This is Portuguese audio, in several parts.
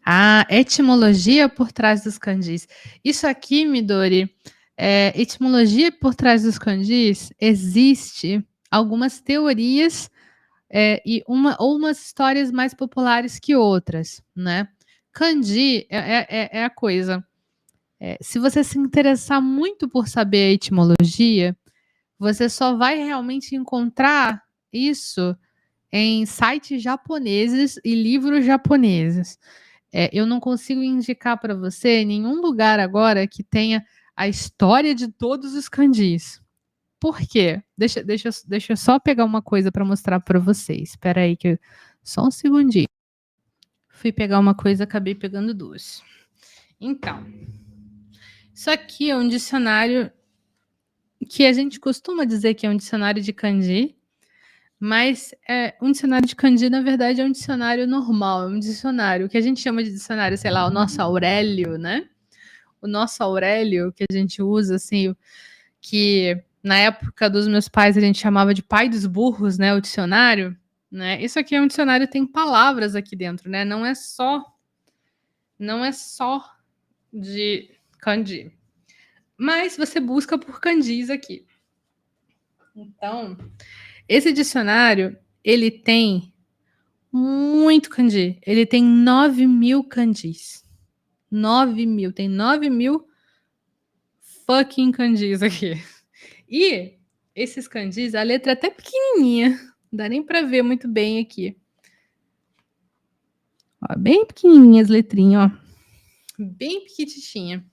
A etimologia por trás dos kanjis. Isso aqui, Midori, etimologia por trás dos kanjis, existe algumas teorias e umas histórias mais populares que outras, né? Kanji é a coisa. Se você se interessar muito por saber a etimologia, você só vai realmente encontrar isso em sites japoneses e livros japoneses. Eu não consigo indicar para você nenhum lugar agora que tenha a história de todos os kanjis. Por quê? Deixa eu só pegar uma coisa para mostrar para vocês. Espera aí, só um segundinho. Fui pegar uma coisa, acabei pegando duas. Então, isso aqui é um dicionário que a gente costuma dizer que é um dicionário de kanji, mas um dicionário de kanji, na verdade, é um dicionário normal, é um dicionário que a gente chama de dicionário, sei lá, o nosso Aurélio, né? O nosso Aurélio, que a gente usa, assim, que na época dos meus pais a gente chamava de pai dos burros, né? O dicionário, né? Isso aqui é um dicionário, tem palavras aqui dentro, né? Não é só de kanji. Mas você busca por kanjis aqui. Então, esse dicionário, ele tem muito kanji. Ele tem 9.000 kanjis. 9.000. Tem 9.000 fucking kanjis aqui. E esses kanjis, a letra é até pequenininha. Não dá nem pra ver muito bem aqui. Ó, bem pequenininha as letrinhas, ó. Bem pequitinha.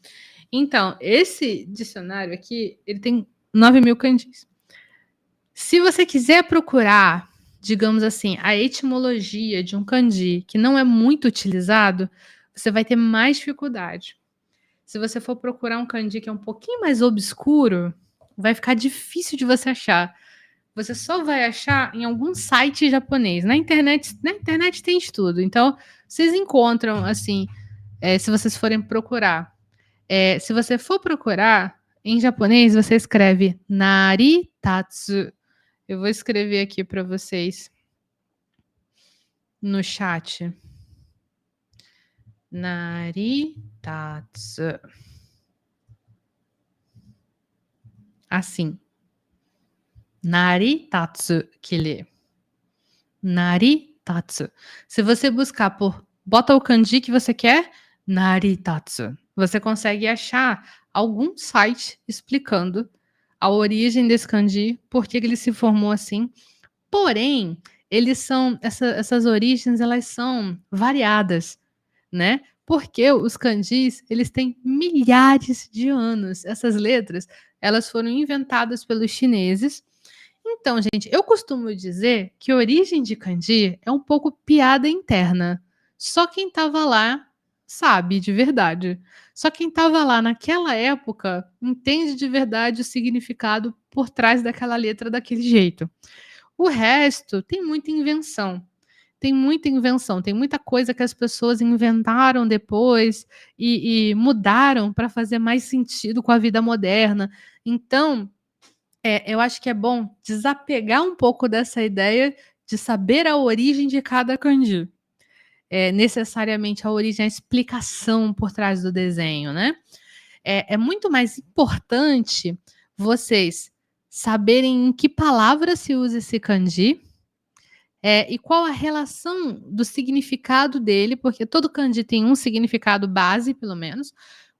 Então, esse dicionário aqui, ele tem 9.000 kanjis. Se você quiser procurar, digamos assim, a etimologia de um kanji que não é muito utilizado, você vai ter mais dificuldade. Se você for procurar um kanji que é um pouquinho mais obscuro, vai ficar difícil de você achar. Você só vai achar em algum site japonês. Na internet tem de tudo. Então, vocês encontram, assim, se vocês forem procurar. Se você for procurar, em japonês, você escreve Naritatsu. Eu vou escrever aqui para vocês no chat. Naritatsu. Assim. Naritatsu que lê. Naritatsu. Se você buscar bota o kanji que você quer, Naritatsu. Você consegue achar algum site explicando a origem desse kanji, por que ele se formou assim. Porém, essas origens, elas são variadas, né? Porque os kanjis, eles têm milhares de anos. Essas letras, elas foram inventadas pelos chineses. Então, gente, eu costumo dizer que a origem de kanji é um pouco piada interna. Só quem estava lá sabe de verdade. Só quem estava lá naquela época entende de verdade o significado por trás daquela letra daquele jeito. O resto tem muita invenção. Tem muita invenção, tem muita coisa que as pessoas inventaram depois e mudaram para fazer mais sentido com a vida moderna. Então, eu acho que é bom desapegar um pouco dessa ideia de saber a origem de cada kanji. Necessariamente a origem, a explicação por trás do desenho, né? É muito mais importante vocês saberem em que palavra se usa esse kanji, e qual a relação do significado dele, porque todo kanji tem um significado base, pelo menos.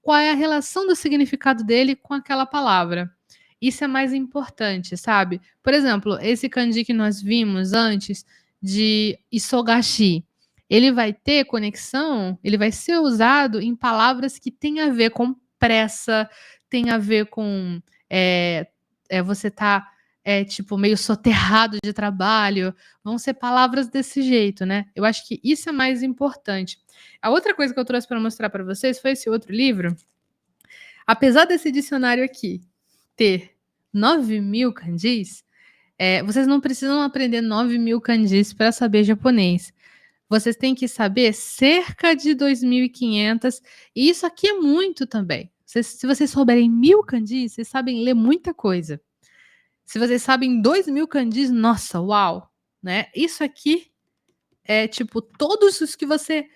Qual é a relação do significado dele com aquela palavra? Isso é mais importante, sabe? Por exemplo, esse kanji que nós vimos antes de isogashi, ele vai ter conexão, ele vai ser usado em palavras que têm a ver com pressa, tem a ver com você tá tipo meio soterrado de trabalho, vão ser palavras desse jeito, né? Eu acho que isso é mais importante. A outra coisa que eu trouxe para mostrar para vocês foi esse outro livro. Apesar desse dicionário aqui ter 9.000 kanjis, vocês não precisam aprender 9.000 kanjis para saber japonês. Vocês têm que saber cerca de 2.500, e isso aqui é muito também. Se vocês souberem 1.000 kanjis, vocês sabem ler muita coisa. Se vocês sabem 2.000 kanjis, nossa, uau! Né? Isso aqui é tipo todos os que você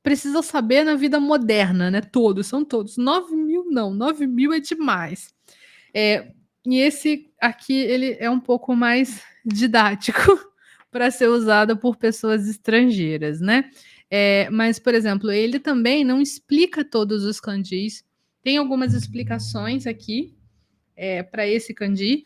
precisa saber na vida moderna, né? Todos, são todos. 9.000 não, 9.000 é demais. E esse aqui, ele é um pouco mais didático para ser usado por pessoas estrangeiras, né? Mas, por exemplo, ele também não explica todos os kanjis. Tem algumas explicações aqui para esse kanji,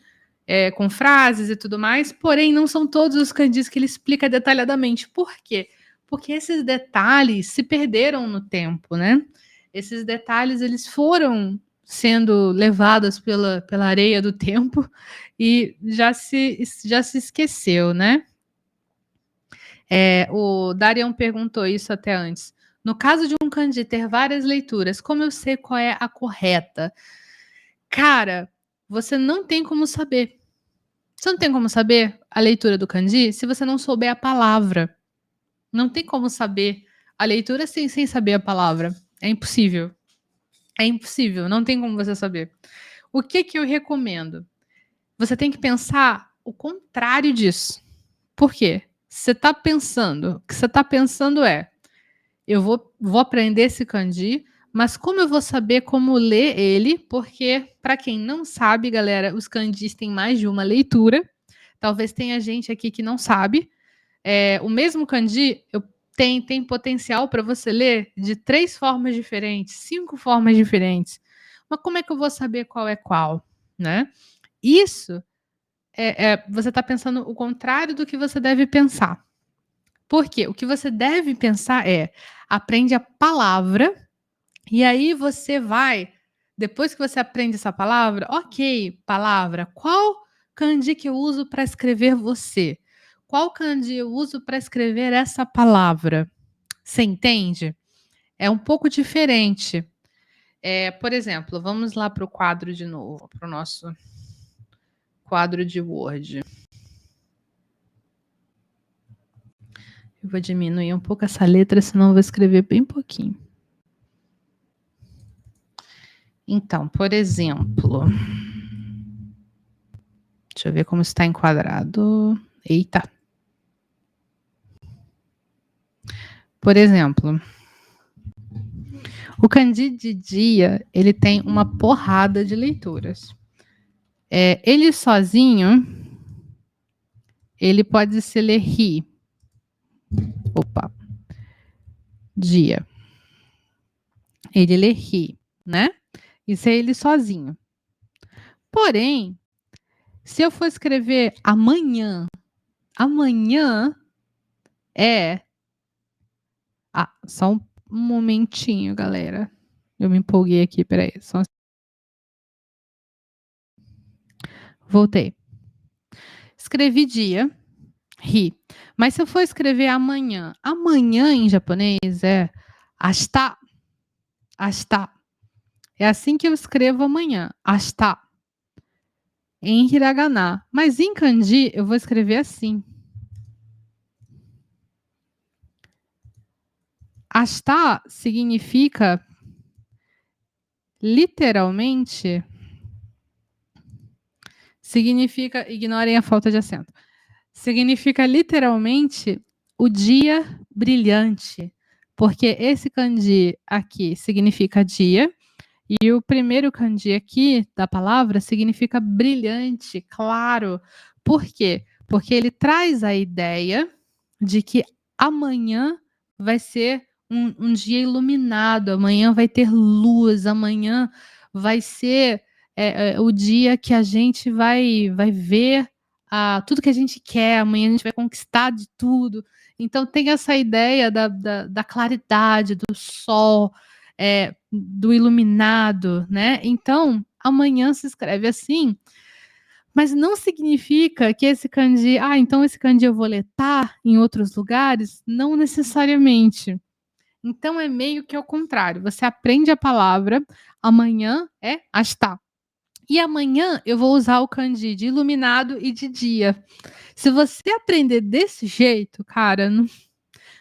com frases e tudo mais, porém não são todos os kanjis que ele explica detalhadamente. Por quê? Porque esses detalhes se perderam no tempo, né? Esses detalhes, eles foram sendo levados pela areia do tempo e já se esqueceu, né? O Darion perguntou isso até antes. No caso de um kanji ter várias leituras, como eu sei qual é a correta? Cara, você não tem como saber. Você não tem como saber a leitura do kanji se você não souber a palavra. Não tem como saber a leitura sem saber a palavra. É impossível. É impossível, não tem como você saber. O que eu recomendo? Você tem que pensar o contrário disso. Por quê? Você está pensando, o que você está pensando eu vou aprender esse kanji, mas como eu vou saber como ler ele? Porque, para quem não sabe, galera, os kanjis têm mais de uma leitura. Talvez tenha gente aqui que não sabe. O mesmo kanji tem potencial para você ler de 3 formas diferentes, 5 formas diferentes. Mas como é que eu vou saber qual é qual, né? Isso você está pensando o contrário do que você deve pensar. Por quê? O que você deve pensar aprende a palavra e aí você vai, depois que você aprende essa palavra, ok, palavra, qual kanji que eu uso para escrever você? Qual kanji eu uso para escrever essa palavra? Você entende? É um pouco diferente. Por exemplo, vamos lá para o quadro de novo, para o nosso quadro de Word. Eu vou diminuir um pouco essa letra, senão eu vou escrever bem pouquinho. Então, por exemplo, deixa eu ver como está enquadrado. Eita. Por exemplo, o kanji de dia, ele tem uma porrada de leituras. Ele sozinho, ele pode se ler ri. Opa. Dia. Ele lê ri, né? Isso é ele sozinho. Porém, se eu for escrever amanhã é... só um momentinho, galera. Eu me empolguei aqui, peraí. Voltei. Escrevi dia, ri. Mas se eu for escrever amanhã em japonês é ashita. Ashita. É assim que eu escrevo amanhã. Ashita. Em hiragana. Mas em kanji eu vou escrever assim. Ashita significa literalmente, ignorem a falta de acento. Significa literalmente o dia brilhante, porque esse kanji aqui significa dia e o primeiro kanji aqui da palavra significa brilhante, claro. Por quê? Porque ele traz a ideia de que amanhã vai ser um dia iluminado, amanhã vai ter luz, amanhã vai ser o dia que a gente vai ver tudo que a gente quer, amanhã a gente vai conquistar de tudo. Então tem essa ideia da claridade, do sol, do iluminado, né? Então, amanhã se escreve assim, mas não significa que esse kanji, então esse kanji eu vou ler em outros lugares? Não necessariamente. Então é meio que ao contrário. Você aprende a palavra, amanhã é ashita. E amanhã eu vou usar o kanji de iluminado e de dia. Se você aprender desse jeito, cara,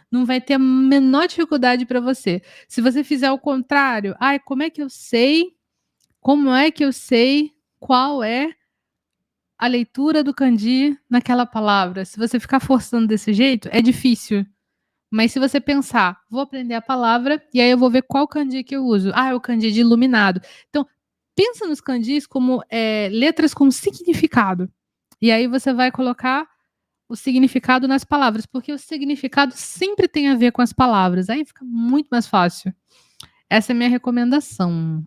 não vai ter a menor dificuldade para você. Se você fizer o contrário, como é que eu sei? Como é que eu sei qual é a leitura do kanji naquela palavra? Se você ficar forçando desse jeito, é difícil. Mas se você pensar: "Vou aprender a palavra e aí eu vou ver qual kanji que eu uso". Ah, é o kanji de iluminado. Então, pensa nos kanjis como, letras com significado. E aí você vai colocar o significado nas palavras, porque o significado sempre tem a ver com as palavras, aí fica muito mais fácil. Essa é a minha recomendação.